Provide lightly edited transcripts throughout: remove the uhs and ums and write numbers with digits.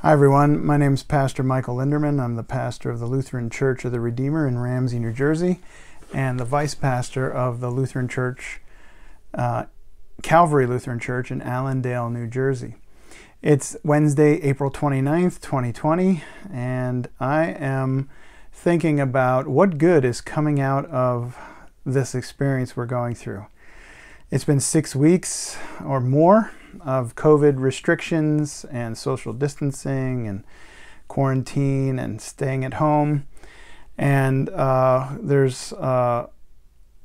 Hi everyone, my name is Pastor Michael Linderman. I'm the pastor of the Lutheran Church of the Redeemer in Ramsey, New Jersey, and the vice pastor of the Lutheran Church, Calvary Lutheran Church in Allendale, New Jersey. It's Wednesday, April 29th, 2020, and I am thinking about what good is coming out of this experience we're going through. It's been 6 weeks or more of COVID restrictions and social distancing and quarantine and staying at home. And there's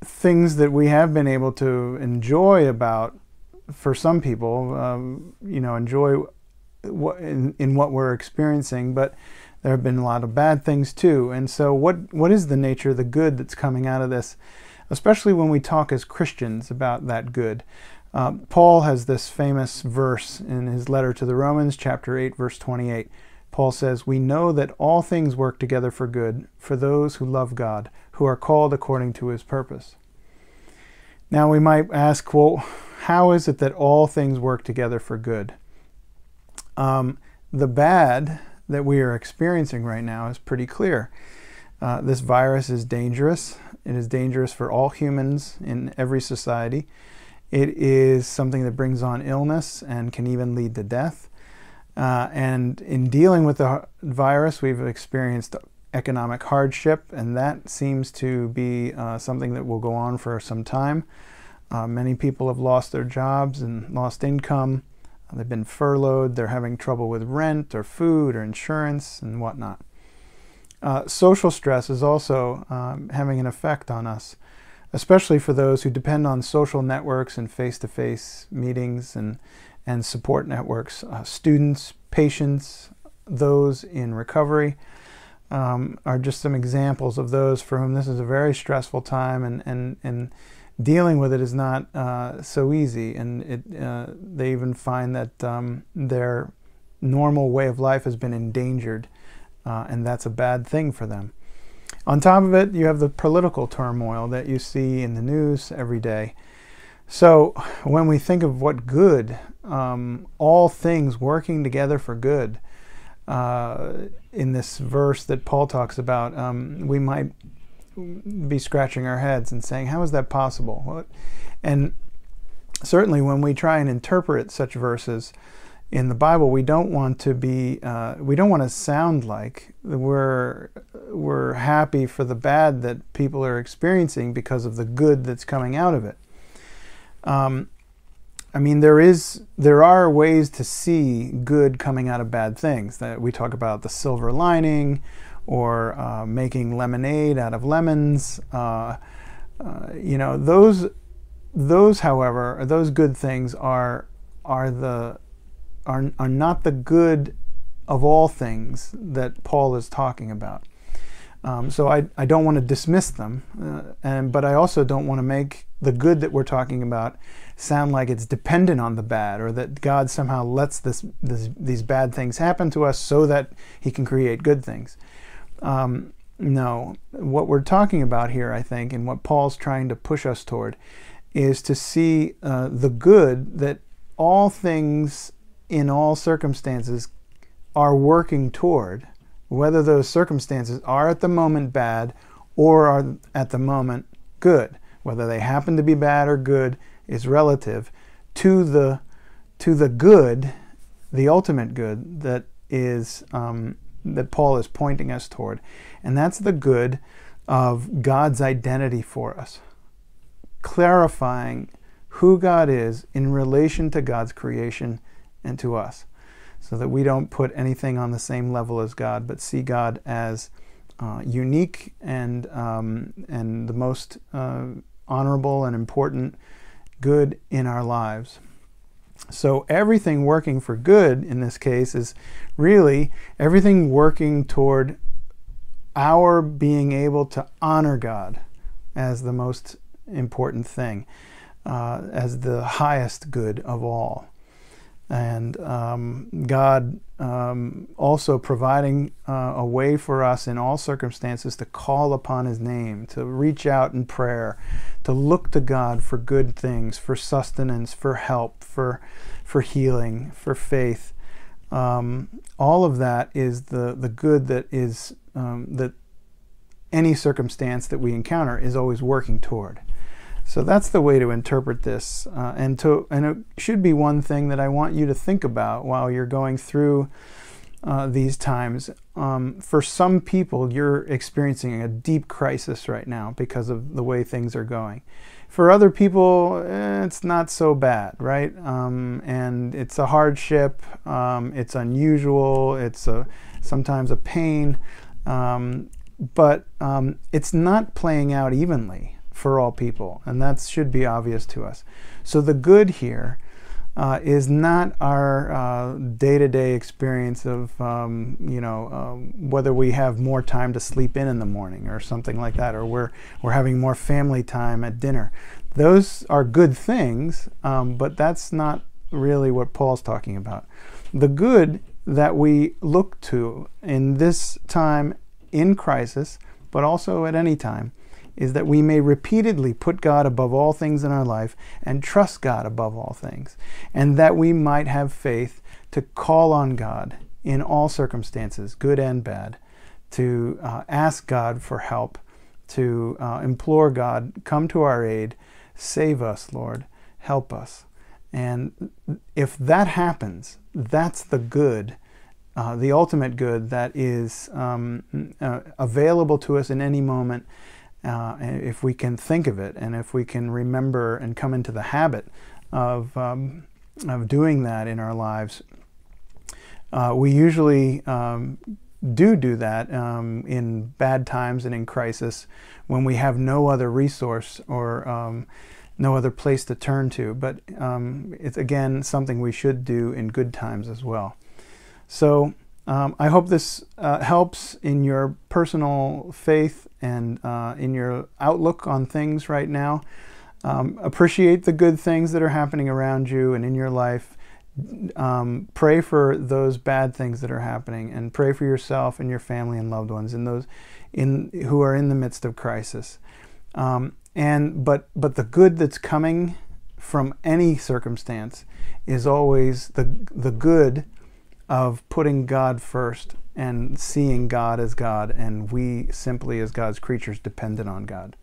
things that we have been able to enjoy about, for some people, enjoy in what we're experiencing, but there have been a lot of bad things too. And so what is the nature of the good that's coming out of this, especially when we talk as Christians about that good? Paul has this famous verse in his letter to the Romans, chapter 8, verse 28. Paul says, "We know that all things work together for good for those who love God, who are called according to his purpose." Now we might ask, well, how is it that all things work together for good? The bad that we are experiencing right now is pretty clear. This virus is dangerous. It is dangerous for all humans in every society. It is something that brings on illness and can even lead to death. And in dealing with the virus, we've experienced economic hardship, and that seems to be something that will go on for some time. Many people have lost their jobs and lost income. They've been furloughed. They're having trouble with rent or food or insurance and whatnot. Social stress is also having an effect on us, especially for those who depend on social networks and face-to-face meetings and support networks. Students, patients, those in recovery are just some examples of those for whom this is a very stressful time, and dealing with it is not so easy. And they even find that their normal way of life has been endangered, and that's a bad thing for them. On top of it, you have the political turmoil that you see in the news every day. So when we think of what good, all things working together for good, in this verse that Paul talks about, we might be scratching our heads and saying, how is that possible? And certainly when we try and interpret such verses in the Bible, we don't want to sound like we're happy for the bad that people are experiencing because of the good that's coming out of it. I mean, there are ways to see good coming out of bad things. That we talk about the silver lining, or making lemonade out of lemons. Those, however, those good things are not the good of all things that Paul is talking about. So I don't want to dismiss them, but I also don't want to make the good that we're talking about sound like it's dependent on the bad, or that God somehow lets these bad things happen to us so that he can create good things. No, what we're talking about here, I think, and what Paul's trying to push us toward, is to see the good that all things in all circumstances are working toward, whether those circumstances are at the moment bad or are at the moment good. Whether they happen to be bad or good is relative to the good, the ultimate good that is that Paul is pointing us toward, and that's the good of God's identity for us, clarifying who God is in relation to God's creation and to us, so that we don't put anything on the same level as God, but see God as unique and the most honorable and important good in our lives. So everything working for good in this case is really everything working toward our being able to honor God as the most important thing, as the highest good of all. And God also providing a way for us in all circumstances to call upon his name, to reach out in prayer, to look to God for good things, for sustenance, for help, for healing, for faith, all of that is the good that is that any circumstance that we encounter is always working toward. So that's the way to interpret this, and it should be one thing that I want you to think about while you're going through these times. For some people, you're experiencing a deep crisis right now because of the way things are going. For other people, it's not so bad, right? And it's a hardship, it's unusual, it's sometimes a pain, but it's not playing out evenly for all people, and that should be obvious to us. So the good here is not our day-to-day experience of, whether we have more time to sleep in the morning or something like that, or we're having more family time at dinner. Those are good things, but that's not really what Paul's talking about. The good that we look to in this time in crisis, but also at any time, is that we may repeatedly put God above all things in our life and trust God above all things, and that we might have faith to call on God in all circumstances, good and bad, to ask God for help, to implore God, come to our aid, save us, Lord, help us. And if that happens, that's the good, the ultimate good that is available to us in any moment. If we can think of it, and if we can remember and come into the habit of doing that in our lives, we usually do that in bad times and in crisis when we have no other resource or no other place to turn to. But it's, again, something we should do in good times as well. So I hope this helps in your personal faith and in your outlook on things right now. Appreciate the good things that are happening around you and in your life. Pray for those bad things that are happening, and pray for yourself and your family and loved ones and those who are in the midst of crisis. But the good that's coming from any circumstance is always the good of putting God first and seeing God as God, and we simply as God's creatures dependent on God.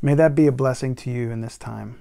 May that be a blessing to you in this time.